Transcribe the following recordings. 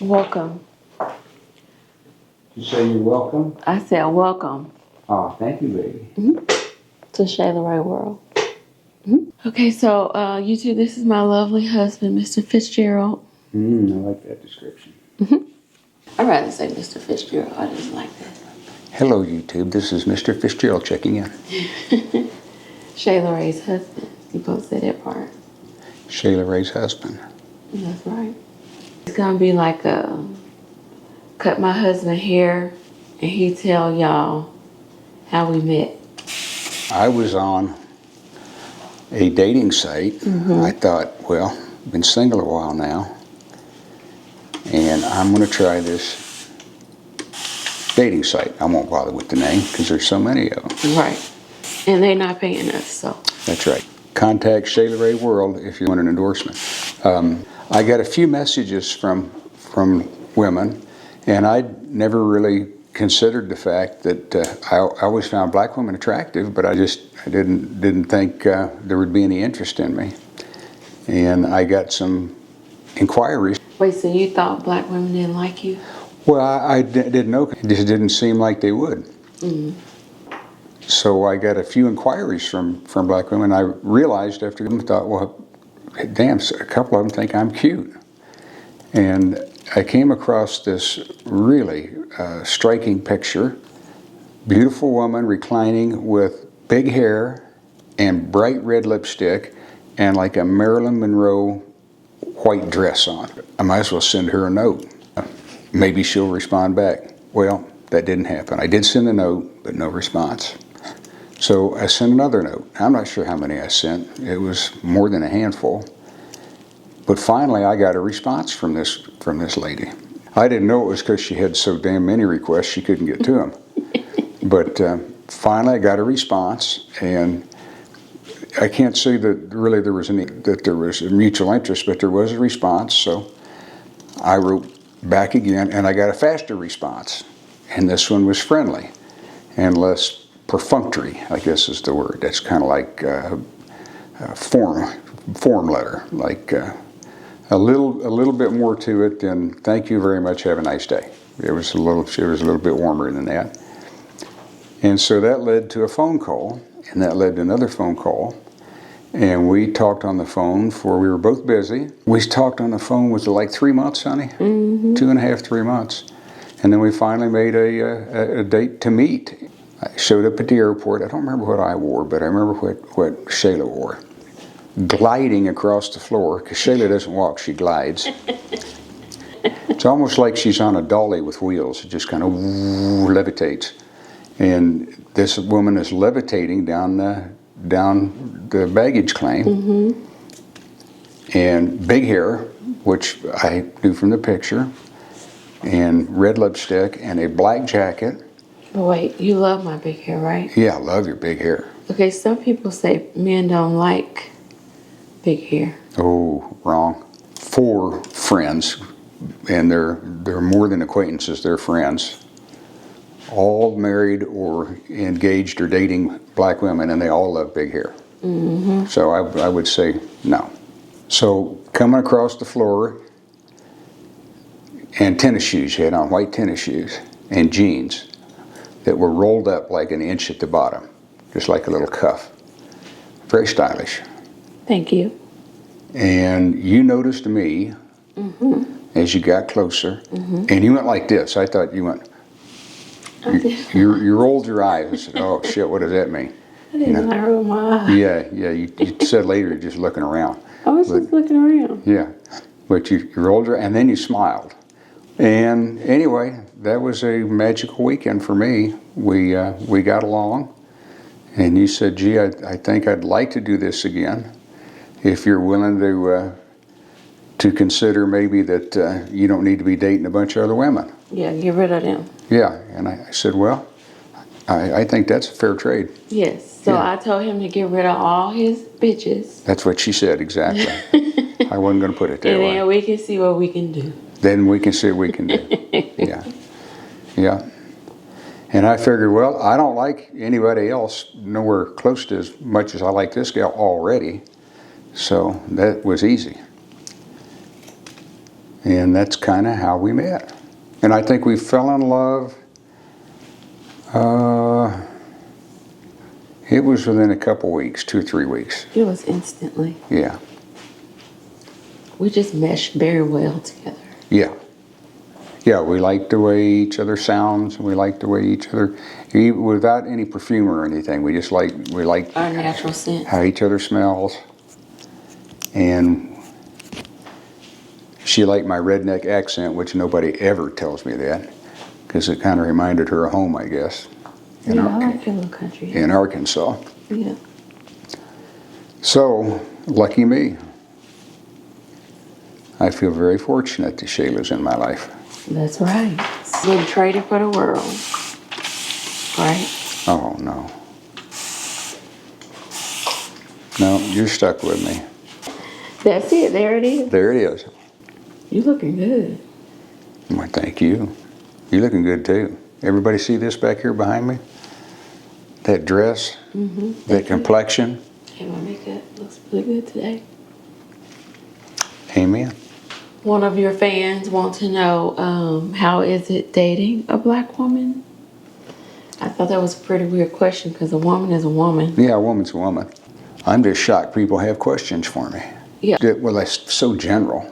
Welcome. You say you're welcome? I said welcome. Oh, thank you, baby. To ShaylaRaeWorld. Okay, so YouTube, this is my lovely husband, Mr. Fitzgerald. I like that description. I'd rather say Mr. Fitzgerald. I just like that. Hello, YouTube. This is Mr. Fitzgerald checking in. Shayla Rae's husband. You both said that part. ShaylaRae's husband. That's right. It's gonna be like a cut my husband hair and he tell y'all how we met. I was on a dating site. I thought, well, I've been single a while now, and I'm going to try this dating site. I won't bother with the name because there's so many of them. Right. And they're not paying us, so. That's right. Contact ShaylaRaeWorld if you want an endorsement. I got a few messages from women, and I'd never really considered the fact that I always found black women attractive, but I didn't think there would be any interest in me. And I got some inquiries. Wait, so you thought black women didn't like you? Well, I didn't know. It just didn't seem like they would. So I got a few inquiries from black women. I realized after them, thought, well, damn, a couple of them think I'm cute. And I came across this really striking picture. Beautiful woman reclining with big hair and bright red lipstick and like a Marilyn Monroe white dress on. I might as well send her a note. Maybe she'll respond back. Well, that didn't happen. I did send a note, but no response. So I sent another note. I'm not sure how many I sent. It was more than a handful. But finally, I got a response from this lady. I didn't know it was because she had so damn many requests she couldn't get to them. But finally, I got a response, and I can't say that really there was a mutual interest, but there was a response. So I wrote back again, and I got a faster response. And this one was friendly and less perfunctory, I guess is the word. That's kind of like a form letter, like a little bit more to it than "thank you very much, have a nice day." She was a little bit warmer than that. And so that led to a phone call, and that led to another phone call. And we talked on the phone we were both busy. We talked on the phone with like 3 months, honey. 2.5, 3 months. And then we finally made a date to meet. I showed up at the airport. I don't remember what I wore, but I remember what Shayla wore. Gliding across the floor, because Shayla doesn't walk, she glides. It's almost like she's on a dolly with wheels. It just kind of levitates. And this woman is levitating down the baggage claim. And big hair, which I knew from the picture, and red lipstick, and a black jacket. But wait, you love my big hair, right? Yeah, I love your big hair. Okay, some people say men don't like big hair. Oh, wrong. 4 friends, and they're more than acquaintances, they're friends. All married or engaged or dating black women, and they all love big hair. So I would say no. So coming across the floor, and tennis shoes, she had on white tennis shoes, and jeans that were rolled up like an inch at the bottom, just like a little cuff. Very stylish. Thank you. And you noticed me as you got closer, and you went like this. I thought you went, you rolled your eyes and said, oh shit, what does that mean? I didn't roll my eyes. Yeah, you said later you're just looking around. I was just looking around. Yeah, but you rolled your, and then you smiled. And anyway, that was a magical weekend for me. We got along, and you said, gee, I think I'd like to do this again. If you're willing to consider maybe that you don't need to be dating a bunch of other women. Yeah, get rid of them. Yeah, and I said, well, I think that's a fair trade. Yes, so yeah. I told him to get rid of all his bitches. That's what she said, exactly. I wasn't going to put it that way. And then we can see what we can do. Then we can see what we can do. Yeah. And I figured, well, I don't like anybody else nowhere close to as much as I like this gal already. So that was easy. And that's kind of how we met. And I think we fell in love. It was within a couple weeks, 2 or 3 weeks. It was instantly. Yeah. We just meshed very well together. Yeah. Yeah, we liked the way each other sounds. We liked the way each other, without any perfume or anything. We liked Our natural scent. how each other smells. And she liked my redneck accent, which nobody ever tells me that, because it kind of reminded her of home, I guess. I like your little country. In Arkansas. Yeah. So, lucky me. I feel very fortunate that Shayla's in my life. That's right. Wouldn't trade it for the world. Right? Oh, no. No, you're stuck with me. That's it. There it is. There it is. You looking good. Well, thank you. You're looking good, too. Everybody see this back here behind me? That dress? Mm-hmm. That complexion? Hey, my makeup looks really good today. Amen. One of your fans want to know, how is it dating a black woman? I thought that was a pretty weird question because a woman is a woman. Yeah, a woman's a woman. I'm just shocked people have questions for me. Yeah. Well, that's so general.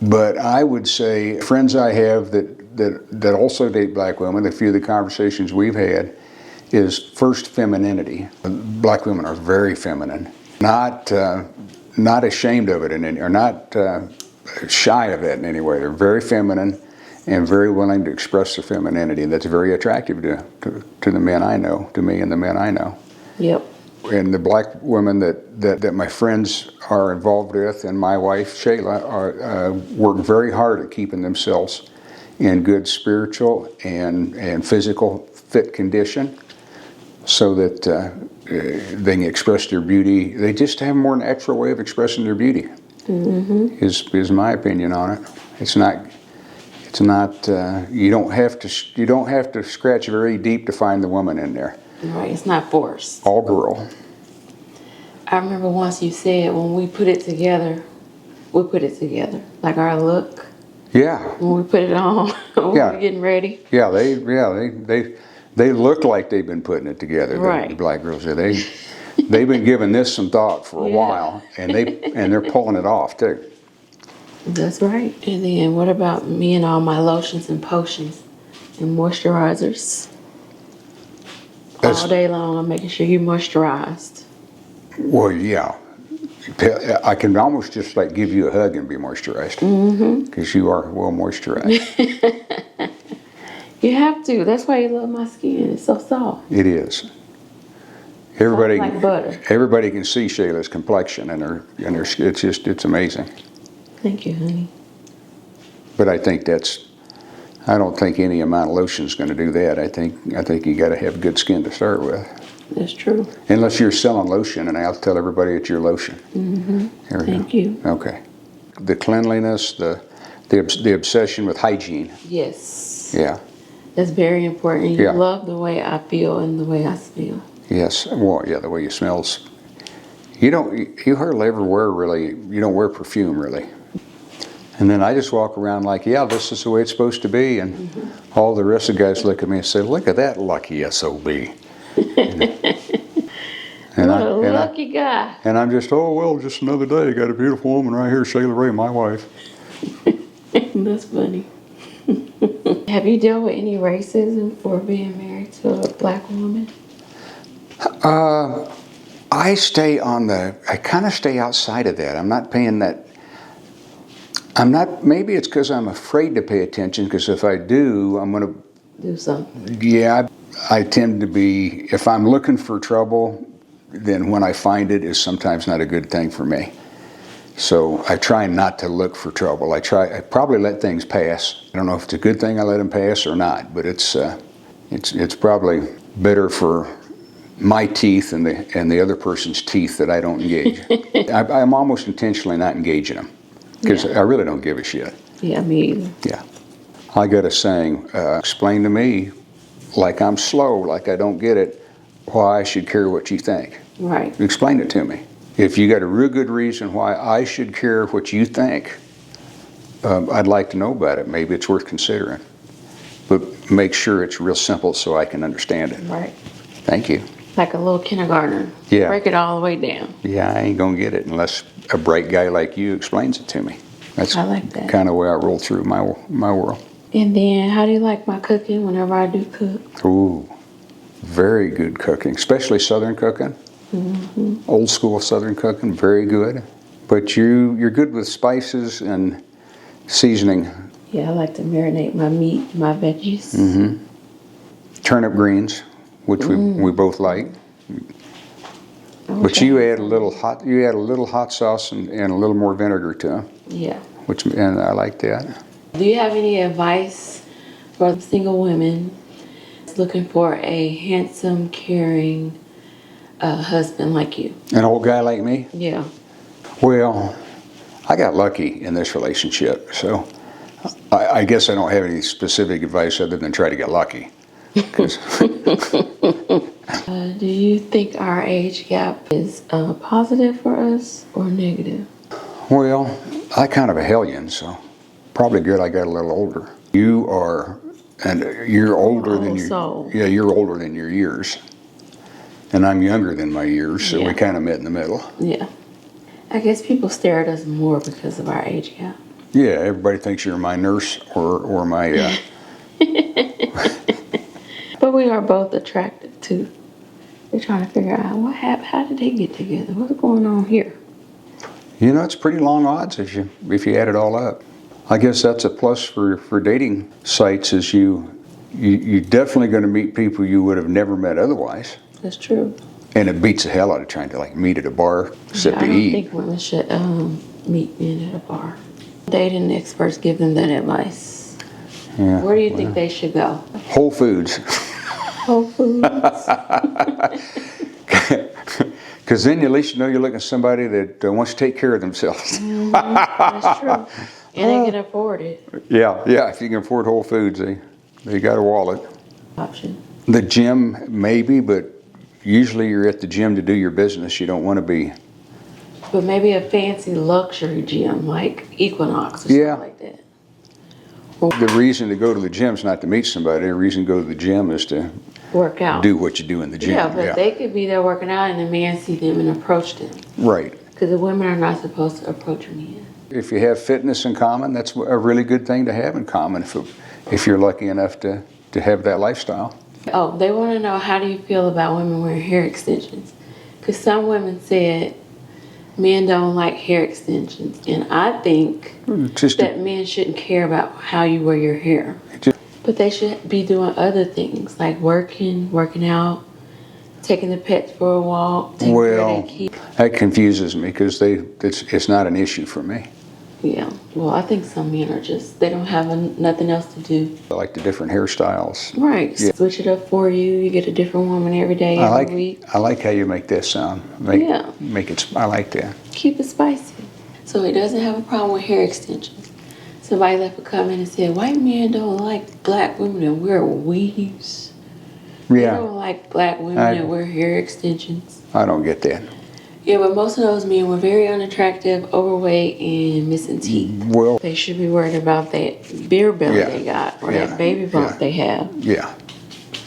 But I would say friends I have that also date black women, a few of the conversations we've had, is first femininity. Black women are very feminine, not ashamed of it, or not shy of it in any way. They're very feminine and very willing to express their femininity, and that's very attractive to the men I know, to me and the men I know. Yep. And the black women that my friends are involved with, and my wife Shayla, work very hard at keeping themselves in good spiritual and physical fit condition, so that they can express their beauty. They just have a more natural way of expressing their beauty. Mm-hmm. Is my opinion on it. It's not. You don't have to scratch very deep to find the woman in there. Right. It's not forced. All girl. I remember once you said when we put it together, like our look. Yeah. When we put it on, when we were getting ready. Yeah, they look like they've been putting it together. Right. The black girls, they've been giving this some thought for a while, and they're pulling it off too. That's right. And then what about me and all my lotions and potions and moisturizers? All day long, I'm making sure you're moisturized. Well, yeah. I can almost just like give you a hug and be moisturized, because you are well moisturized. You have to. That's why you love my skin. It's so soft. It is. Everybody, soft like butter. Everybody can see Shayla's complexion and her. It's amazing. Thank you, honey. But I don't think any amount of lotion is going to do that. I think you got to have good skin to start with. That's true. Unless you're selling lotion, and I'll tell everybody it's your lotion. Mm-hmm. Thank you. Okay. The cleanliness, the obsession with hygiene. Yes. Yeah. That's very important. You love the way I feel and the way I smell. Yes. Well, yeah, the way you smells. You hardly ever you don't wear perfume really. And then I just walk around like, yeah, this is the way it's supposed to be. And all the rest of the guys look at me and say, look at that lucky SOB. Lucky guy. And I'm just, just another day. Got a beautiful woman right here, ShaylaRae, my wife. That's funny. Have you dealt with any racism for being married to a black woman? I kind of stay outside of that. I'm not paying that. Maybe it's because I'm afraid to pay attention, because if I do, I'm going to do something. Yeah, I tend to be, if I'm looking for trouble, then when I find it is sometimes not a good thing for me. So I try not to look for trouble. I probably let things pass. I don't know if it's a good thing I let them pass or not, but it's probably better for my teeth and the other person's teeth that I don't engage. I'm almost intentionally not engaging them, because I really don't give a shit. Yeah, me either. Yeah. I got a saying, explain to me, like I'm slow, like I don't get it, why I should care what you think. Right. Explain it to me. If you got a real good reason why I should care what you think, I'd like to know about it. Maybe it's worth considering. But make sure it's real simple so I can understand it. Right. Thank you. Like a little kindergartner. Yeah. Break it all the way down. Yeah, I ain't gonna get it unless a bright guy like you explains it to me. That's I like that. kind of the way I roll through my world. And then, how do you like my cooking whenever I do cook? Ooh, very good cooking, especially Southern cooking. Mm-hmm. Old school Southern cooking, very good. But you're good with spices and seasoning. Yeah, I like to marinate my meat, my veggies. Mm-hmm. Turnip greens, which we both like. But you add a little hot sauce and a little more vinegar to them. Yeah. And I like that. Do you have any advice for single women looking for a handsome, caring husband like you? An old guy like me? Yeah. Well, I got lucky in this relationship, so I guess I don't have any specific advice other than try to get lucky. Do you think our age gap is positive for us or negative? Well, I kind of a hellion, so probably good I got a little older. You are, and you're older than you're older than your years. And I'm younger than my years, so we kind of met in the middle. Yeah. I guess people stare at us more because of our age gap. Yeah, everybody thinks you're my nurse or my... But we are both attractive, too. We're trying to figure out what happened. How did they get together? What's going on here? You know, it's pretty long odds if you add it all up. I guess that's a plus for dating sites is you're definitely going to meet people you would have never met otherwise. That's true. And it beats the hell out of trying to like meet at a bar, sit to I don't eat. think women should meet men at a bar. Dating experts give them that advice. Yeah, Where do you think they should go? Whole Foods. Whole Foods. Because then at least you know you're looking at somebody that wants to take care of themselves. That's true. And they can afford it. Yeah, if you can afford Whole Foods, they got a wallet. Option. The gym, maybe, but usually you're at the gym to do your business. You don't want to be. But maybe a fancy luxury gym like Equinox or something like that. The reason to go to the gym is not to meet somebody. The reason to go to the gym is to work out. Do what you do in the gym. Yeah, but they could be there working out and the man see them and approach them. Right. Because the women are not supposed to approach men. If you have fitness in common, that's a really good thing to have in common if you're lucky enough to have that lifestyle. Oh, they want to know, how do you feel about women wearing hair extensions? Because some women said men don't like hair extensions. And I think that men shouldn't care about how you wear your hair. But they should be doing other things, like working out, taking the pets for a walk, taking care of their kids. That confuses me because it's not an issue for me. Yeah, well, I think some men are they don't have nothing else to do. I like the different hairstyles. Right, switch it up for you. You get a different woman every day, every week. I like how you make that sound. I like that. Keep it spicy. So he doesn't have a problem with hair extensions. Somebody left a comment and said, white men don't like black women that wear weaves. Yeah. They don't like black women that wear hair extensions. I don't get that. Yeah, but most of those men were very unattractive, overweight, and missing teeth. Well, they should be worried about that beer belly they got or that baby bump they have. Yeah.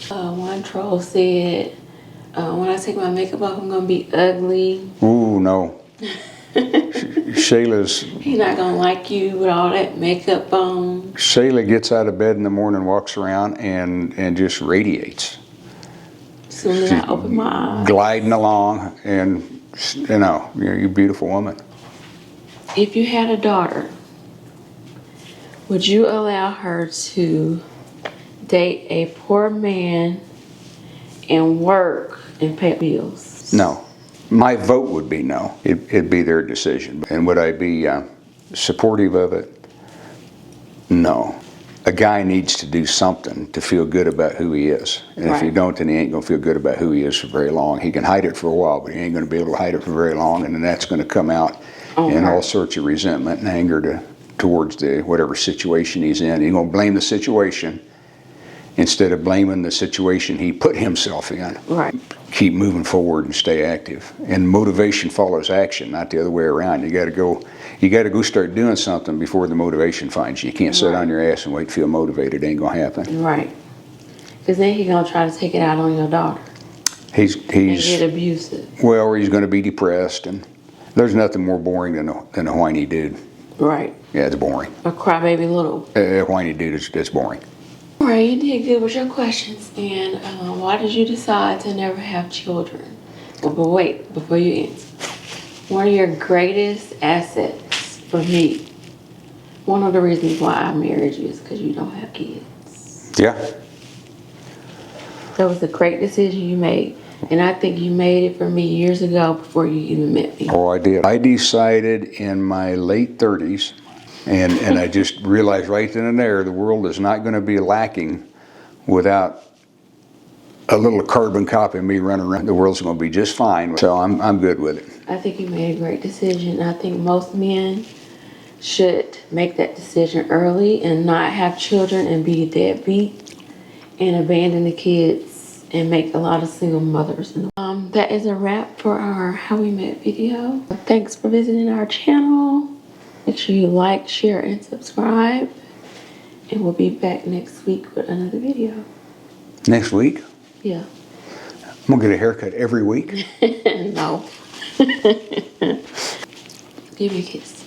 One troll said, when I take my makeup off, I'm going to be ugly. Ooh, no. Shayla's... He's not going to like you with all that makeup on. Shayla gets out of bed in the morning, walks around, and just radiates. As soon as I open my eyes. Gliding along, and... you're a beautiful woman. If you had a daughter, would you allow her to date a poor man and work and pay bills? No. My vote would be no. It'd be their decision. And would I be supportive of it? No. A guy needs to do something to feel good about who he is. And if he don't, then he ain't going to feel good about who he is for very long. He can hide it for a while, but he ain't going to be able to hide it for very long. And then that's going to come out in all sorts of resentment and anger towards whatever situation he's in. He's going to blame the situation instead of blaming the situation he put himself in. Right. Keep moving forward and stay active. And motivation follows action, not the other way around. You got to go. you got to go start doing something before the motivation finds you. You can't sit on your ass and wait to feel motivated. It ain't gonna happen. Right. Because then he's gonna try to take it out on your daughter. He's And get abusive. Well, or he's gonna be depressed, and there's nothing more boring than a whiny dude. Right. Yeah, it's boring. A crybaby little. A whiny dude is boring. All right, you did good with your questions. And why did you decide to never have children? But wait, before you answer. One of your greatest assets for me, one of the reasons why I married you is because you don't have kids. Yeah. That was a great decision you made. And I think you made it for me years ago before you even met me. Oh, I did. I decided in my late 30s, and I just realized right then and there, the world is not going to be lacking without a little carbon copy of me running around. The world's going to be just fine. So I'm good with it. I think you made a great decision. I think most men should make that decision early and not have children and be a deadbeat and abandon the kids and make a lot of single mothers. That is a wrap for our How We Met video. Thanks for visiting our channel. Make sure you like, share, and subscribe. And we'll be back next week with another video. Next week? Yeah. I'm going to get a haircut every week? No. Give me a kiss.